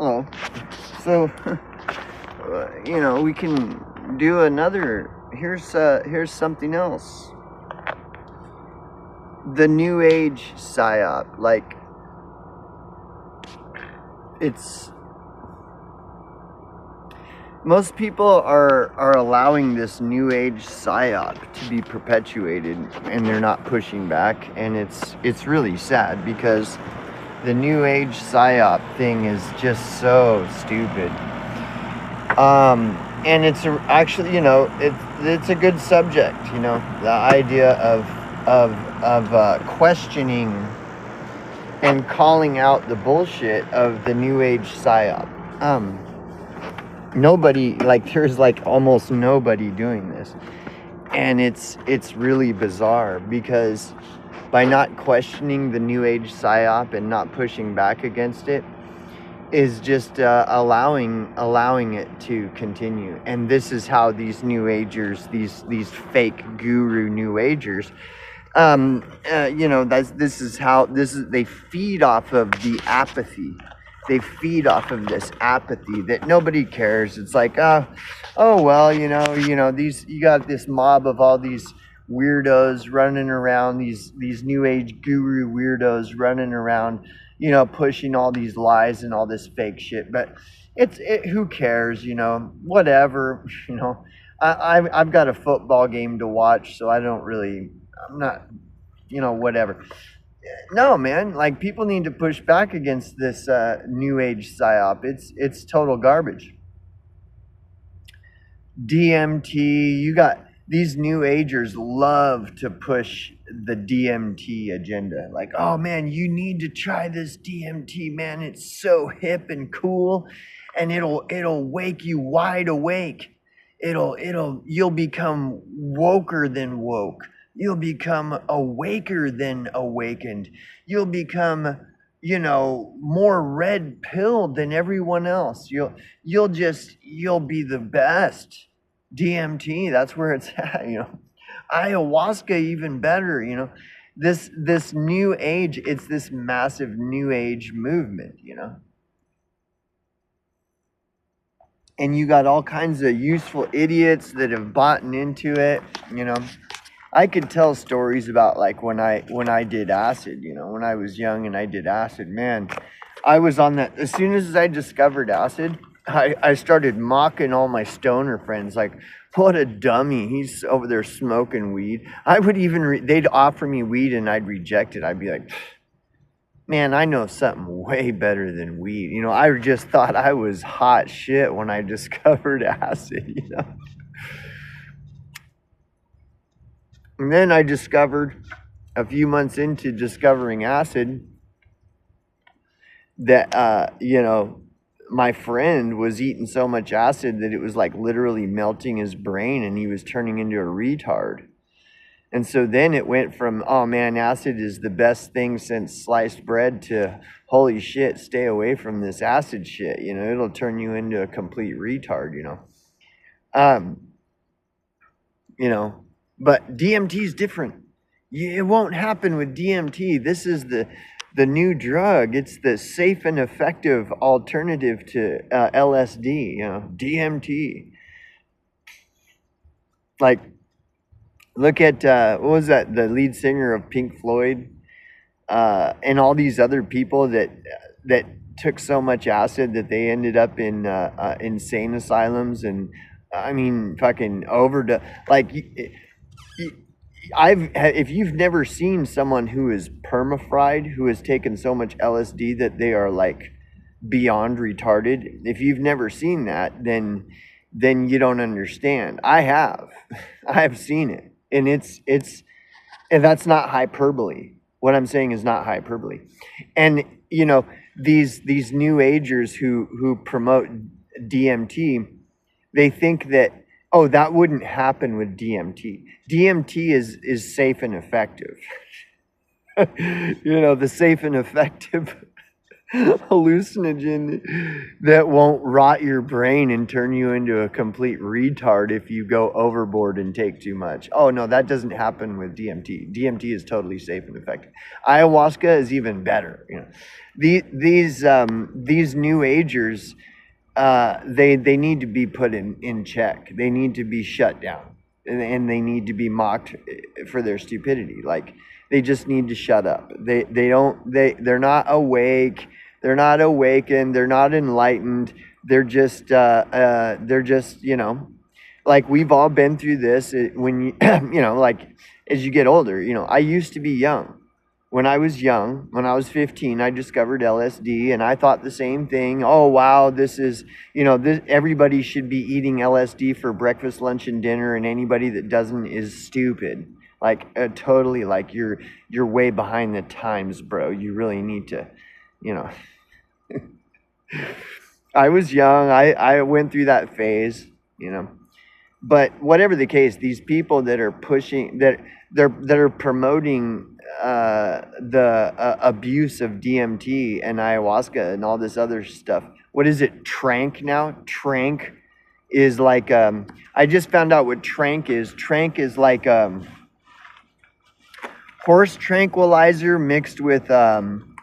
Oh, so we can do another. Here's something else. The New Age psyop, like it's most people are allowing this New Age psyop to be perpetuated, and they're not pushing back, and it's really sad because the New Age psyop thing is just so stupid. And actually, it's a good subject, the idea of questioning and calling out the bullshit of the New Age psyop. Nobody, there's almost nobody doing this, and it's really bizarre because by not questioning the New Age psyop and not pushing back against it is just allowing it to continue. And this is how these New Agers, these fake guru New Agers, they feed off of the apathy. They feed off of this apathy that nobody cares. It's like, oh well, you got this mob of all these weirdos running around, these New Age guru weirdos running around, pushing all these lies and all this fake shit. But who cares, whatever, I've got a football game to watch, so I'm not, whatever. No, man, people need to push back against this New Age psyop. It's total garbage. DMT, you got these New Agers love to push the DMT agenda. Like, oh man, you need to try this DMT, man. It's so hip and cool, and it'll wake you wide awake. You'll become woker than woke. You'll become awaker than awakened. You'll become, more red pilled than everyone else. You'll be the best. DMT, that's where it's at, Ayahuasca, even better, This New Age, it's this massive New Age movement, And you got all kinds of useful idiots that have bought into it, I could tell stories about when I did acid, when I was young and I did acid, man. I was on that. As soon as I discovered acid, I started mocking all my stoner friends, like, what a dummy, he's over there smoking weed. I would even, they'd offer me weed and I'd reject it. I'd be like, man, I know something way better than weed. I just thought I was hot shit when I discovered acid, And then I discovered, a few months into discovering acid, that, my friend was eating so much acid that it was literally melting his brain and he was turning into a retard. And so then it went from, oh man, acid is the best thing since sliced bread, to holy shit, stay away from this acid shit. It'll turn you into a complete retard, But DMT is different. It won't happen with DMT. This is the new drug. It's the safe and effective alternative to LSD, DMT. Look at, what was that, the lead singer of Pink Floyd, and all these other people that took so much acid that they ended up in insane asylums, and fucking overdose. If you've never seen someone who is perma-fried, who has taken so much LSD that they are beyond retarded, if you've never seen that, then you don't understand. I have seen it, and and that's not hyperbole. What I'm saying is not hyperbole. And these New Agers who promote DMT, they think that, oh, that wouldn't happen with DMT. DMT is safe and effective. The safe and effective hallucinogen that won't rot your brain and turn you into a complete retard if you go overboard and take too much. Oh no, that doesn't happen with DMT. DMT is totally safe and effective. Ayahuasca is even better. You know, these new agers, they need to be put in check. They need to be shut down, and they need to be mocked for their stupidity. Like they just need to shut up. They're not awake. They're not awakened. They're not enlightened. They're just you know, like we've all been through this. When you you know, like as you get older, you know, I used to be young. When I was young, when I was 15, I discovered LSD, and I thought the same thing. Oh wow, this is, you know, this, everybody should be eating LSD for breakfast, lunch, and dinner, and anybody that doesn't is stupid. Like totally, like you're way behind the times, bro. You really need to, you know. I was young. I went through that phase, you know. But whatever the case, these people that are pushing that are promoting the abuse of DMT and ayahuasca and all this other stuff. What is it? Trank now? Trank is like I just found out what trank is. Trank is like horse tranquilizer mixed with um,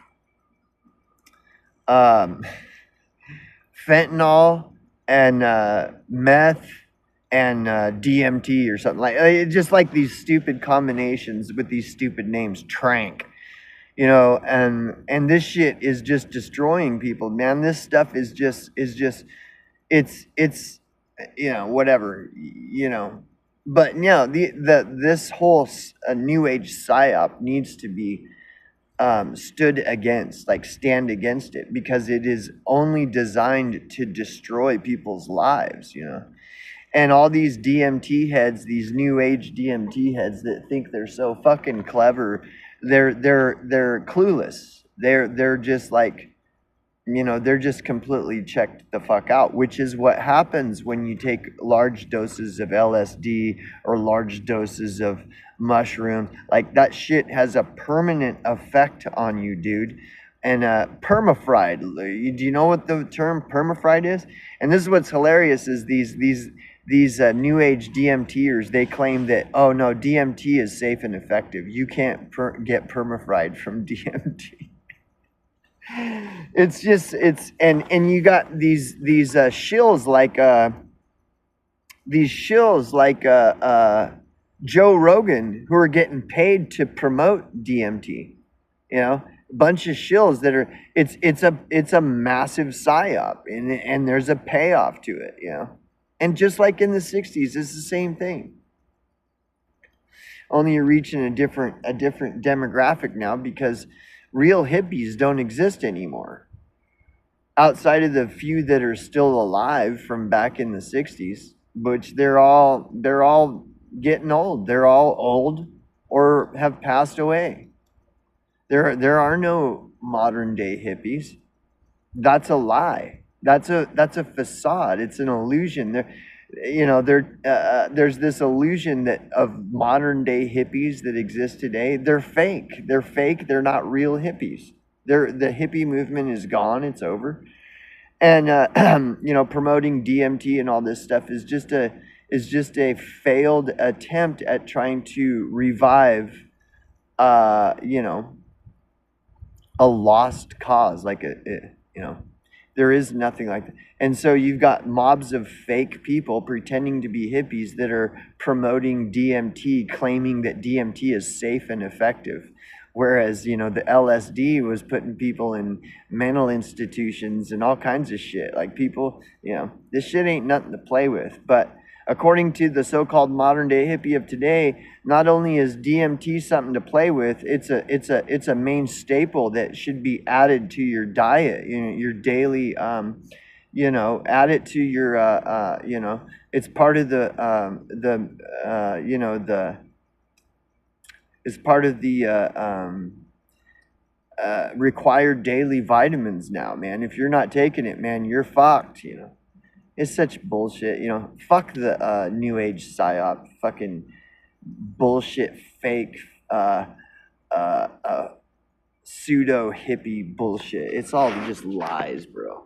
fentanyl and meth and DMT or something like just like these stupid combinations with these stupid names, trank, you know, and this shit is just destroying people, man. This stuff is just it's you know, whatever, you know, but you know, this whole new age psyop needs to be stood against, like stand against it, because it is only designed to destroy people's lives, you know. And all these DMT heads, these new age DMT heads that think they're so fucking clever, they're clueless. They're just like, you know, they're just completely checked the fuck out, which is what happens when you take large doses of LSD or large doses of mushroom. Like that shit has a permanent effect on you, dude. And permafried. Do you know what the term permafried is? And this is what's hilarious: is these new age DMTers, they claim that, oh no, DMT is safe and effective. You can't get permafried from DMT. It's just and you got these shills like Joe Rogan, who are getting paid to promote DMT. You know, bunch of shills that are it's a massive psyop, and there's a payoff to it. You know, and just like in the '60s, it's the same thing. Only you're reaching a different demographic now, because real hippies don't exist anymore. Outside of the few that are still alive from back in the '60s, which they're all getting old. They're all old or have passed away. There are no modern day hippies. That's a lie. That's a facade. It's an illusion. There's this illusion that of modern day hippies that exist today. They're fake. They're fake. They're not real hippies. The hippie movement is gone. It's over. And you know, promoting DMT and all this stuff is just a failed attempt at trying to revive you know, a lost cause, like you know, there is nothing like that. And so you've got mobs of fake people pretending to be hippies that are promoting DMT, claiming that DMT is safe and effective. Whereas, you know, the LSD was putting people in mental institutions and all kinds of shit. Like people, you know, this shit ain't nothing to play with. But according to the so-called modern day hippie of today, not only is DMT something to play with, it's a main staple that should be added to your diet, you know, your daily, you know, add it to your, you know, it's part of you know, it's part of the required daily vitamins now, man. If you're not taking it, man, you're fucked, you know. It's such bullshit, you know. Fuck the new age psyop, fucking bullshit, fake pseudo hippie bullshit. It's all just lies, bro.